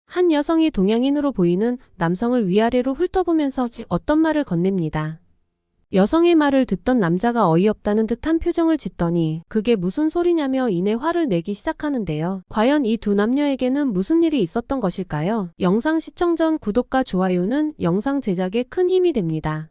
한 여성이 동양인으로 보이는 남성을 위아래로 훑어보면서 어떤 말을 건넵니다. 여성의 말을 듣던 남자가 어이없다는 듯한 표정을 짓더니 그게 무슨 소리냐며 이내 화를 내기 시작하는데요. 과연 이 두 남녀에게는 무슨 일이 있었던 것일까요? 영상 시청 전 구독과 좋아요는 영상 제작에 큰 힘이 됩니다.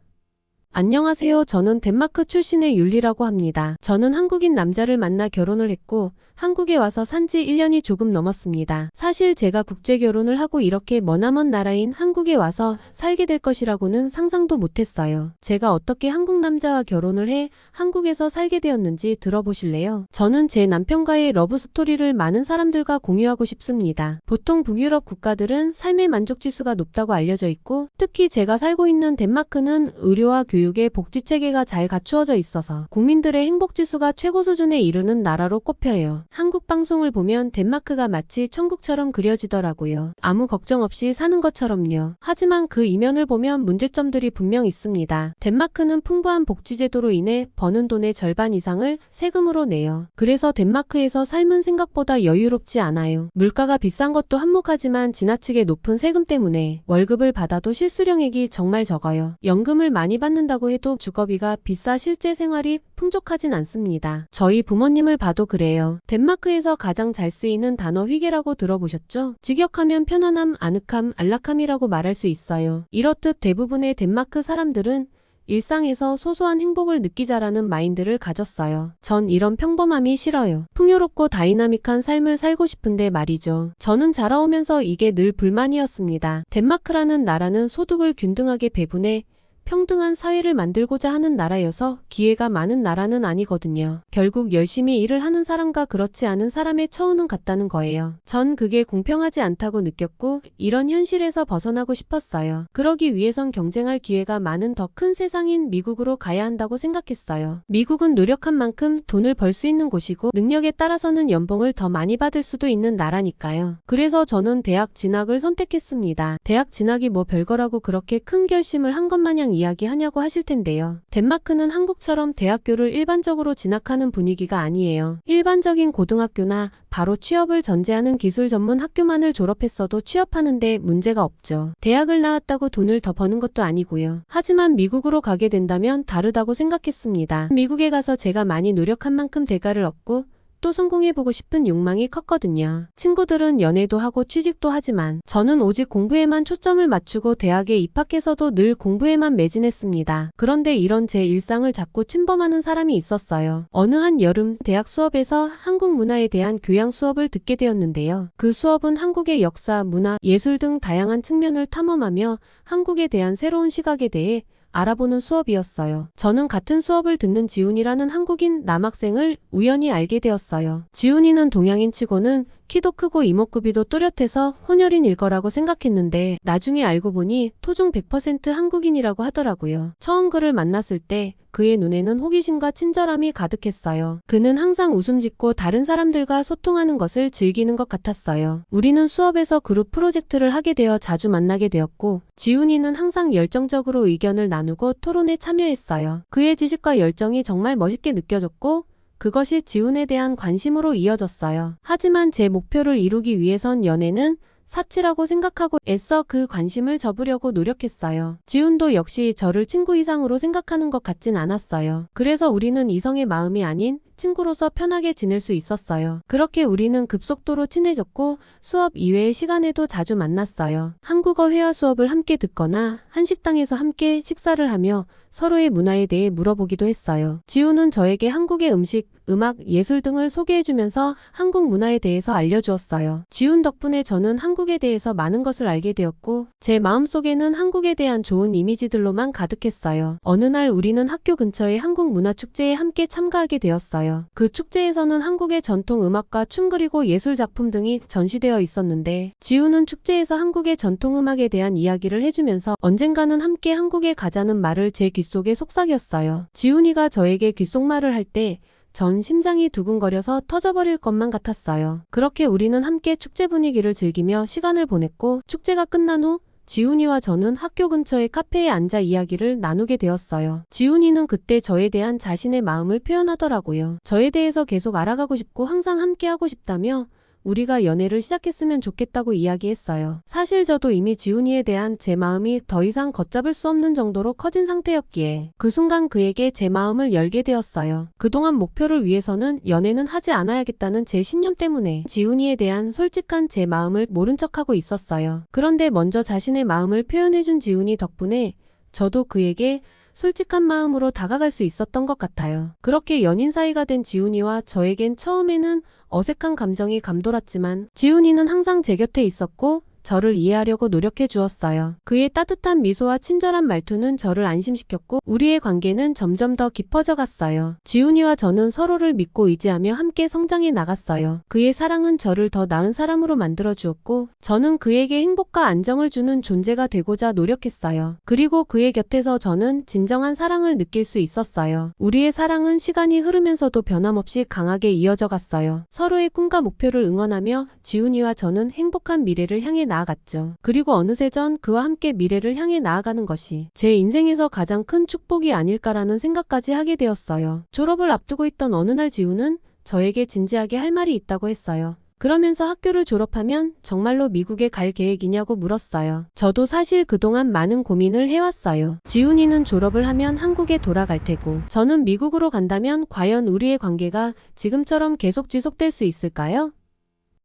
안녕하세요. 저는 덴마크 출신의 율리라고 합니다. 저는 한국인 남자를 만나 결혼을 했고 한국에 와서 산지 1년이 조금 넘었습니다. 사실 제가 국제결혼을 하고 이렇게 머나먼 나라인 한국에 와서 살게 될 것이라고는 상상도 못했어요. 제가 어떻게 한국 남자와 결혼을 해 한국에서 살게 되었는지 들어보실래요? 저는 제 남편과의 러브스토리를 많은 사람들과 공유하고 싶습니다. 보통 북유럽 국가들은 삶의 만족지수가 높다고 알려져 있고 특히 제가 살고 있는 덴마크는 의료와 교육의 복지체계가 잘 갖추어져 있어서 국민들의 행복지수가 최고 수준에 이르는 나라로 꼽혀요. 한국 방송을 보면 덴마크가 마치 천국처럼 그려지더라고요. 아무 걱정 없이 사는 것처럼요. 하지만 그 이면을 보면 문제점들이 분명 있습니다. 덴마크는 풍부한 복지제도로 인해 버는 돈의 절반 이상을 세금으로 내요. 그래서 덴마크에서 삶은 생각보다 여유롭지 않아요. 물가가 비싼 것도 한몫하지만 지나치게 높은 세금 때문에 월급을 받아도 실수령액이 정말 적어요. 연금을 많이 받는다고 해도 주거비가 비싸 실제 생활이 풍족하진 않습니다. 저희 부모님을 봐도 그래요. 덴마크에서 가장 잘 쓰이는 단어 휘게라고 들어보셨죠? 직역하면 편안함, 아늑함, 안락함이라고 말할 수 있어요. 이렇듯 대부분의 덴마크 사람들은 일상에서 소소한 행복을 느끼자라는 마인드를 가졌어요. 전 이런 평범함이 싫어요. 풍요롭고 다이나믹한 삶을 살고 싶은데 말이죠. 저는 자라오면서 이게 늘 불만이었습니다. 덴마크라는 나라는 소득을 균등하게 배분해 평등한 사회를 만들고자 하는 나라여서 기회가 많은 나라는 아니거든요. 결국 열심히 일을 하는 사람과 그렇지 않은 사람의 처우는 같다는 거예요. 전 그게 공평하지 않다고 느꼈고 이런 현실에서 벗어나고 싶었어요. 그러기 위해선 경쟁할 기회가 많은 더 큰 세상인 미국으로 가야 한다고 생각했어요. 미국은 노력한 만큼 돈을 벌 수 있는 곳이고 능력에 따라서는 연봉을 더 많이 받을 수도 있는 나라니까요. 그래서 저는 대학 진학을 선택했습니다. 대학 진학이 뭐 별거라고 그렇게 큰 결심을 한 것 마냥 이야기하냐고 하실 텐데요. 덴마크는 한국처럼 대학교를 일반적으로 진학하는 분위기가 아니에요. 일반적인 고등학교나 바로 취업을 전제하는 기술 전문 학교만을 졸업했어도 취업하는데 문제가 없죠. 대학을 나왔다고 돈을 더 버는 것도 아니고요. 하지만 미국으로 가게 된다면 다르다고 생각했습니다. 미국에 가서 제가 많이 노력한 만큼 대가를 얻고 또 성공해보고 싶은 욕망이 컸거든요. 친구들은 연애도 하고 취직도 하지만 저는 오직 공부에만 초점을 맞추고 대학에 입학해서도 늘 공부에만 매진했습니다. 그런데 이런 제 일상을 자꾸 침범하는 사람이 있었어요. 어느 한 여름 대학 수업에서 한국 문화에 대한 교양 수업을 듣게 되었는데요. 그 수업은 한국의 역사, 문화, 예술 등 다양한 측면을 탐험하며 한국에 대한 새로운 시각에 대해 알아보는 수업이었어요. 저는 같은 수업을 듣는 지훈이라는 한국인 남학생을 우연히 알게 되었어요. 지훈이는 동양인 치고는 키도 크고 이목구비도 또렷해서 혼혈인일 거라고 생각했는데 나중에 알고 보니 토종 100% 한국인이라고 하더라고요. 처음 그를 만났을 때 그의 눈에는 호기심과 친절함이 가득했어요. 그는 항상 웃음 짓고 다른 사람들과 소통하는 것을 즐기는 것 같았어요. 우리는 수업에서 그룹 프로젝트를 하게 되어 자주 만나게 되었고 지훈이는 항상 열정적으로 의견을 나누고 토론에 참여했어요. 그의 지식과 열정이 정말 멋있게 느껴졌고 그것이 지훈에 대한 관심으로 이어졌어요. 하지만 제 목표를 이루기 위해선 연애는 사치라고 생각하고 애써 그 관심을 접으려고 노력했어요. 지훈도 역시 저를 친구 이상으로 생각하는 것 같진 않았어요. 그래서 우리는 이성의 마음이 아닌 친구로서 편하게 지낼 수 있었어요. 그렇게 우리는 급속도로 친해졌고 수업 이외의 시간에도 자주 만났어요. 한국어 회화 수업을 함께 듣거나 한식당에서 함께 식사를 하며 서로의 문화에 대해 물어보기도 했어요. 지훈은 저에게 한국의 음식, 음악, 예술 등을 소개해주면서 한국 문화에 대해서 알려주었어요. 지훈 덕분에 저는 한국에 대해서 많은 것을 알게 되었고 제 마음속에는 한국에 대한 좋은 이미지들로만 가득했어요. 어느 날 우리는 학교 근처의 한국 문화축제에 함께 참가하게 되었어요. 그 축제에서는 한국의 전통 음악과 춤 그리고 예술 작품 등이 전시되어 있었는데 지훈은 축제에서 한국의 전통 음악에 대한 이야기를 해주면서 언젠가는 함께 한국에 가자는 말을 제 귓속에 속삭였어요. 지훈이가 저에게 귓속말을 할 때 전 심장이 두근거려서 터져버릴 것만 같았어요. 그렇게 우리는 함께 축제 분위기를 즐기며 시간을 보냈고 축제가 끝난 후 지훈이와 저는 학교 근처의 카페에 앉아 이야기를 나누게 되었어요. 지훈이는 그때 저에 대한 자신의 마음을 표현하더라고요. 저에 대해서 계속 알아가고 싶고 항상 함께하고 싶다며 우리가 연애를 시작했으면 좋겠다고 이야기했어요. 사실 저도 이미 지훈이에 대한 제 마음이 더 이상 걷잡을 수 없는 정도로 커진 상태였기에 그 순간 그에게 제 마음을 열게 되었어요. 그동안 목표를 위해서는 연애는 하지 않아야겠다는 제 신념 때문에 지훈이에 대한 솔직한 제 마음을 모른 척하고 있었어요. 그런데 먼저 자신의 마음을 표현해준 지훈이 덕분에 저도 그에게 솔직한 마음으로 다가갈 수 있었던 것 같아요. 그렇게 연인 사이가 된 지훈이와 저에겐 처음에는 어색한 감정이 감돌았지만 지훈이는 항상 제 곁에 있었고 저를 이해하려고 노력해 주었어요. 그의 따뜻한 미소와 친절한 말투는 저를 안심시켰고 우리의 관계는 점점 더 깊어져 갔어요. 지훈이와 저는 서로를 믿고 의지하며 함께 성장해 나갔어요. 그의 사랑은 저를 더 나은 사람으로 만들어 주었고 저는 그에게 행복과 안정을 주는 존재가 되고자 노력했어요. 그리고 그의 곁에서 저는 진정한 사랑을 느낄 수 있었어요. 우리의 사랑은 시간이 흐르면서도 변함없이 강하게 이어져 갔어요. 서로의 꿈과 목표를 응원하며 지훈이와 저는 행복한 미래를 향해 나아갔죠. 그리고 어느새 전 그와 함께 미래를 향해 나아가는 것이 제 인생에서 가장 큰 축복이 아닐까라는 생각까지 하게 되었어요. 졸업을 앞두고 있던 어느 날 지훈은 저에게 진지하게 할 말이 있다고 했어요. 그러면서 학교를 졸업하면 정말로 미국에 갈 계획이냐고 물었어요. 저도 사실 그동안 많은 고민을 해왔어요. 지훈이는 졸업을 하면 한국에 돌아갈 테고 저는 미국으로 간다면 과연 우리의 관계가 지금처럼 계속 지속될 수 있을까요?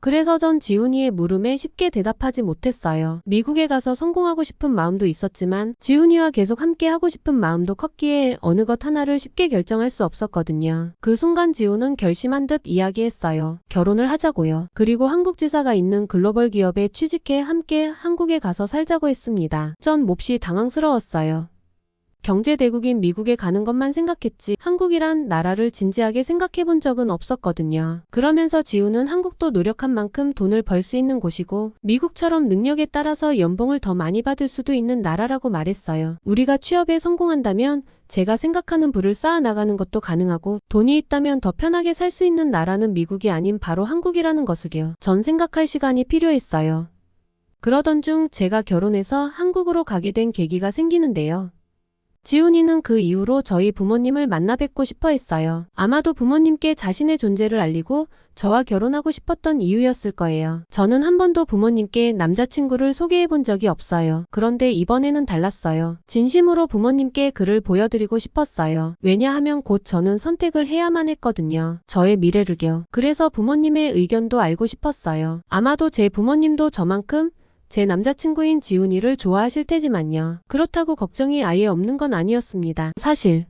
그래서 전 지훈이의 물음에 쉽게 대답하지 못했어요. 미국에 가서 성공하고 싶은 마음도 있었지만 지훈이와 계속 함께 하고 싶은 마음도 컸기에 어느 것 하나를 쉽게 결정할 수 없었거든요. 그 순간 지훈은 결심한 듯 이야기했어요. 결혼을 하자고요. 그리고 한국 지사가 있는 글로벌 기업에 취직해 함께 한국에 가서 살자고 했습니다. 전 몹시 당황스러웠어요. 경제대국인 미국에 가는 것만 생각했지 한국이란 나라를 진지하게 생각해 본 적은 없었거든요. 그러면서 지훈은 한국도 노력한 만큼 돈을 벌 수 있는 곳이고 미국처럼 능력에 따라서 연봉을 더 많이 받을 수도 있는 나라라고 말했어요. 우리가 취업에 성공한다면 제가 생각하는 부를 쌓아나가는 것도 가능하고 돈이 있다면 더 편하게 살 수 있는 나라는 미국이 아닌 바로 한국이라는 것을요. 전 생각할 시간이 필요했어요. 그러던 중 제가 결혼해서 한국으로 가게 된 계기가 생기는데요. 지훈이는 그 이후로 저희 부모님을 만나 뵙고 싶어 했어요. 아마도 부모님께 자신의 존재를 알리고 저와 결혼하고 싶었던 이유였을 거예요. 저는 한 번도 부모님께 남자친구를 소개해 본 적이 없어요. 그런데 이번에는 달랐어요. 진심으로 부모님께 그를 보여드리고 싶었어요. 왜냐하면 곧 저는 선택을 해야만 했거든요. 저의 미래를요. 그래서 부모님의 의견도 알고 싶었어요. 아마도 제 부모님도 저만큼 제 남자친구인 지훈이를 좋아하실 테지만요. 그렇다고 걱정이 아예 없는 건 아니었습니다. 사실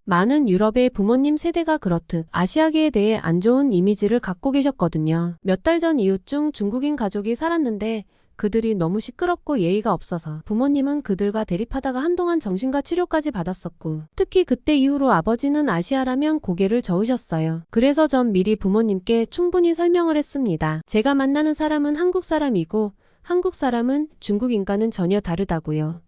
많은 유럽의 부모님 세대가 그렇듯 아시아계에 대해 안 좋은 이미지를 갖고 계셨거든요. 몇 달 전 이웃 중 중국인 가족이 살았는데 그들이 너무 시끄럽고 예의가 없어서 부모님은 그들과 대립하다가 한동안 정신과 치료까지 받았었고 특히 그때 이후로 아버지는 아시아라면 고개를 저으셨어요. 그래서 전 미리 부모님께 충분히 설명을 했습니다. 제가 만나는 사람은 한국 사람이고 한국 사람은 중국인과는 전혀 다르다고요.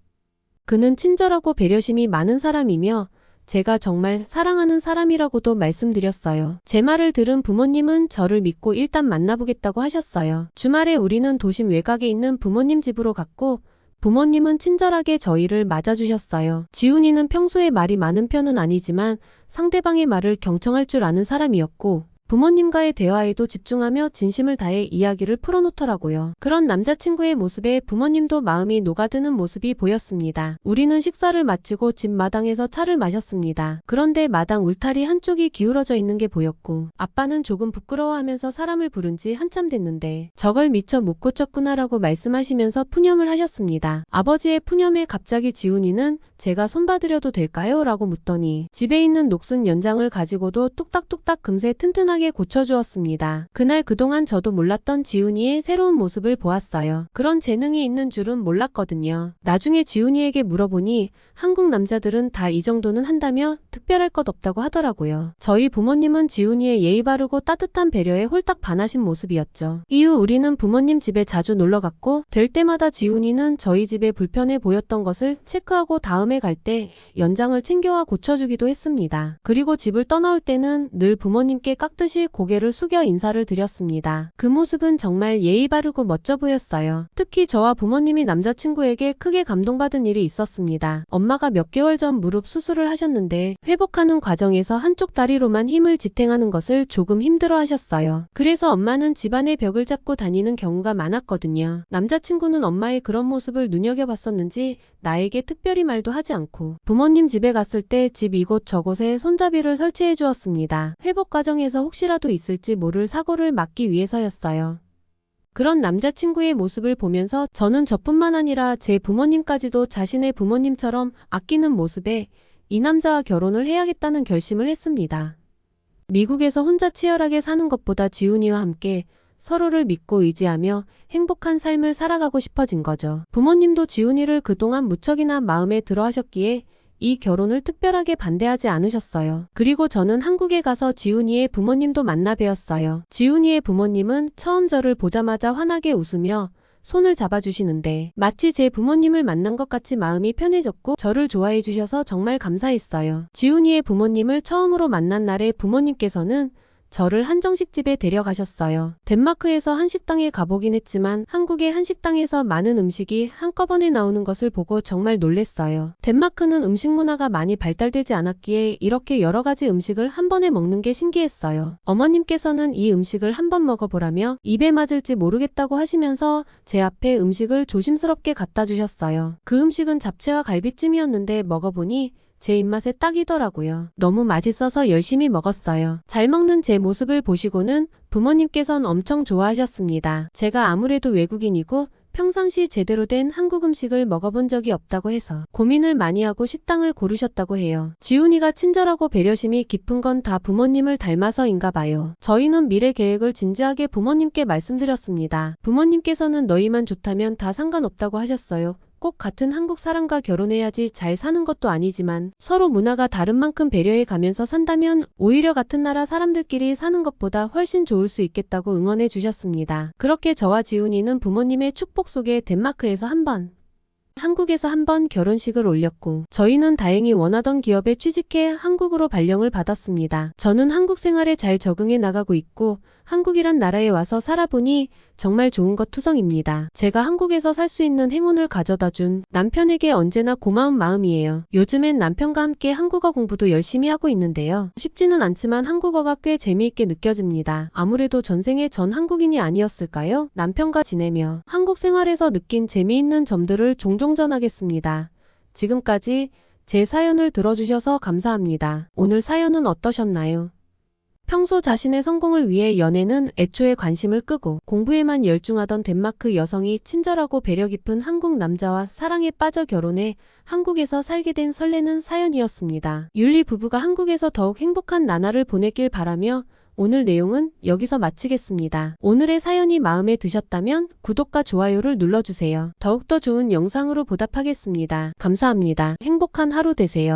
그는 친절하고 배려심이 많은 사람이며 제가 정말 사랑하는 사람이라고도 말씀드렸어요. 제 말을 들은 부모님은 저를 믿고 일단 만나보겠다고 하셨어요. 주말에 우리는 도심 외곽에 있는 부모님 집으로 갔고 부모님은 친절하게 저희를 맞아주셨어요. 지훈이는 평소에 말이 많은 편은 아니지만 상대방의 말을 경청할 줄 아는 사람이었고 부모님과의 대화에도 집중하며 진심을 다해 이야기를 풀어놓더라고요. 그런 남자친구의 모습에 부모님도 마음이 녹아드는 모습이 보였습니다. 우리는 식사를 마치고 집 마당에서 차를 마셨습니다. 그런데 마당 울타리 한쪽이 기울어져 있는 게 보였고 아빠는 조금 부끄러워하면서 사람을 부른 지 한참 됐는데 저걸 미처 못 고쳤구나라고 말씀하시면서 푸념을 하셨습니다. 아버지의 푸념에 갑자기 지훈이는 제가 손봐드려도 될까요? 라고 묻더니 집에 있는 녹슨 연장을 가지고도 뚝딱뚝딱 금세 튼튼하게 고쳐주었습니다. 그날 그동안 저도 몰랐던 지훈이의 새로운 모습을 보았어요. 그런 재능이 있는 줄은 몰랐거든요. 나중에 지훈이에게 물어보니 한국 남자들은 다 이 정도는 한다며 특별할 것 없다고 하더라고요. 저희 부모님은 지훈이의 예의 바르고 따뜻한 배려에 홀딱 반하신 모습이었죠. 이후 우리는 부모님 집에 자주 놀러갔고 될 때마다 지훈이는 저희 집에 불편해 보였던 것을 체크하고 다음에 갈 때 연장을 챙겨와 고쳐주기도 했습니다. 그리고 집을 떠나올 때는 늘 부모님께 깍듯이 하듯이 고개를 숙여 인사를 드렸습니다. 그 모습은 정말 예의 바르고 멋져 보였어요. 특히 저와 부모님이 남자친구에게 크게 감동받은 일이 있었습니다. 엄마가 몇 개월 전 무릎 수술을 하셨는데 회복하는 과정에서 한쪽 다리로만 힘을 지탱하는 것을 조금 힘들어 하셨어요. 그래서 엄마는 집안의 벽을 잡고 다니는 경우가 많았거든요. 남자친구는 엄마의 그런 모습을 눈여겨봤었는지 나에게 특별히 말도 하지 않고 부모님 집에 갔을 때 집 이곳 저곳에 손잡이를 설치해 주었습니다. 회복 과정에서 혹시라도 있을지 모를 사고를 막기 위해서였어요. 그런 남자친구의 모습을 보면서 저는 저뿐만 아니라 제 부모님까지도 자신의 부모님처럼 아끼는 모습에 이 남자와 결혼을 해야겠다는 결심을 했습니다. 미국에서 혼자 치열하게 사는 것보다 지훈이와 함께 서로를 믿고 의지하며 행복한 삶을 살아가고 싶어진 거죠. 부모님도 지훈이를 그동안 무척이나 마음에 들어 하셨기에 이 결혼을 특별하게 반대하지 않으셨어요. 그리고 저는 한국에 가서 지훈이의 부모님도 만나 뵈었어요. 지훈이의 부모님은 처음 저를 보자마자 환하게 웃으며 손을 잡아주시는데 마치 제 부모님을 만난 것 같이 마음이 편해졌고 저를 좋아해 주셔서 정말 감사했어요. 지훈이의 부모님을 처음으로 만난 날에 부모님께서는 저를 한정식집에 데려가셨어요. 덴마크에서 한식당에 가보긴 했지만 한국의 한식당에서 많은 음식이 한꺼번에 나오는 것을 보고 정말 놀랬어요. 덴마크는 음식 문화가 많이 발달되지 않았기에 이렇게 여러 가지 음식을 한 번에 먹는 게 신기했어요. 어머님께서는 이 음식을 한번 먹어보라며 입에 맞을지 모르겠다고 하시면서 제 앞에 음식을 조심스럽게 갖다 주셨어요. 그 음식은 잡채와 갈비찜이었는데 먹어보니 제 입맛에 딱이더라고요. 너무 맛있어서 열심히 먹었어요. 잘 먹는 제 모습을 보시고는 부모님께선 엄청 좋아하셨습니다. 제가 아무래도 외국인이고 평상시 제대로 된 한국 음식을 먹어본 적이 없다고 해서 고민을 많이 하고 식당을 고르셨다고 해요. 지훈이가 친절하고 배려심이 깊은 건 다 부모님을 닮아서인가 봐요. 저희는 미래 계획을 진지하게 부모님께 말씀드렸습니다. 부모님께서는 너희만 좋다면 다 상관없다고 하셨어요. 꼭 같은 한국 사람과 결혼해야지 잘 사는 것도 아니지만 서로 문화가 다른 만큼 배려해 가면서 산다면 오히려 같은 나라 사람들끼리 사는 것보다 훨씬 좋을 수 있겠다고 응원해 주셨습니다. 그렇게 저와 지훈이는 부모님의 축복 속에 덴마크에서 한국에서 한 번 결혼식을 올렸고 저희는 다행히 원하던 기업에 취직해 한국으로 발령을 받았습니다. 저는 한국 생활에 잘 적응해 나가고 있고 한국이란 나라에 와서 살아보니 정말 좋은 것 투성입니다. 제가 한국에서 살 수 있는 행운을 가져다 준 남편에게 언제나 고마운 마음이에요. 요즘엔 남편과 함께 한국어 공부도 열심히 하고 있는데요. 쉽지는 않지만 한국어가 꽤 재미있게 느껴집니다. 아무래도 전생에 전 한국인이 아니었을까요? 남편과 지내며 한국 생활에서 느낀 재미있는 점들을 종종 전하겠습니다. 지금까지 제 사연을 들어주셔서 감사합니다. 오늘 사연은 어떠셨나요? 평소 자신의 성공을 위해 연애는 애초에 관심을 끄고 공부에만 열중하던 덴마크 여성이 친절하고 배려 깊은 한국 남자와 사랑에 빠져 결혼해 한국에서 살게 된 설레는 사연이었습니다. 율리 부부가 한국에서 더욱 행복한 나날을 보내길 바라며 오늘 내용은 여기서 마치겠습니다. 오늘의 사연이 마음에 드셨다면 구독과 좋아요를 눌러주세요. 더욱더 좋은 영상으로 보답하겠습니다. 감사합니다. 행복한 하루 되세요.